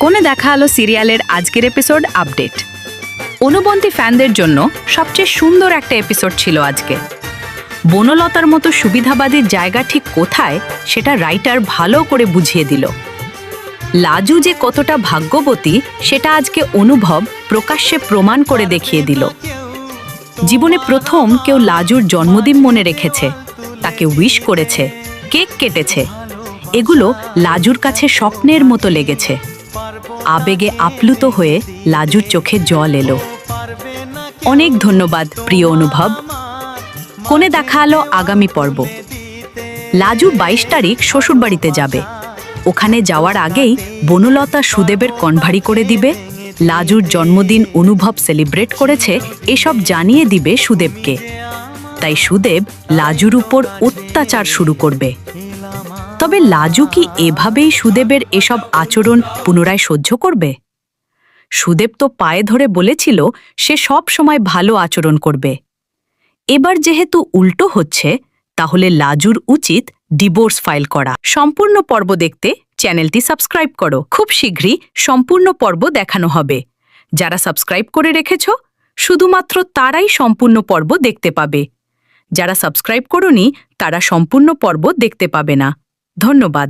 কোণে দেখা আলো সিরিয়ালের আজকের এপিসোড আপডেট। অনুবন্তী ফ্যানদের জন্য সবচেয়ে সুন্দর একটা এপিসোড ছিল আজকে। বনলতার মতো সুবিধাবাদীর জায়গা ঠিক কোথায় সেটা রাইটার ভালো করে বুঝিয়ে দিল। লাজু যে কতটা ভাগ্যবতী সেটা আজকে অনুভব প্রকাশ্যে প্রমাণ করে দেখিয়ে দিল। জীবনে প্রথম কেউ লাজুর জন্মদিন মনে রেখেছে, তাকে উইশ করেছে, কেক কেটেছে। এগুলো লাজুর কাছে স্বপ্নের মতো লেগেছে। আবেগে আপ্লুত হয়ে লাজুর চোখে জল এলো। অনেক ধন্যবাদ প্রিয় অনুভব। কোণে দেখা আলো আগামী পর্ব। লাজু 22 তারিখ শ্বশুরবাড়িতে যাবে। ওখানে যাওয়ার আগেই বনলতা সুদেবের কনভারি করে দিবে। লাজুর জন্মদিন অনুভব সেলিব্রেট করেছে এসব জানিয়ে দিবে সুদেবকে। তাই সুদেব লাজুর উপর অত্যাচার শুরু করবে। তবে লাজু কি এভাবেই সুদেবের এসব আচরণ পুনরায় সহ্য করবে? সুদেব তো পায়ে ধরে বলেছিল সে সব সময় ভালো আচরণ করবে। এবার যেহেতু উল্টো হচ্ছে, তাহলে লাজুর উচিত ডিভোর্স ফাইল করা। সম্পূর্ণ পর্ব দেখতে চ্যানেলটি সাবস্ক্রাইব করো। খুব শীঘ্রই সম্পূর্ণ পর্ব দেখানো হবে। যারা সাবস্ক্রাইব করে রেখেছ শুধুমাত্র তারাই সম্পূর্ণ পর্ব দেখতে পাবে। যারা সাবস্ক্রাইব করোনি তারা সম্পূর্ণ পর্ব দেখতে পাবে না। ধন্যবাদ।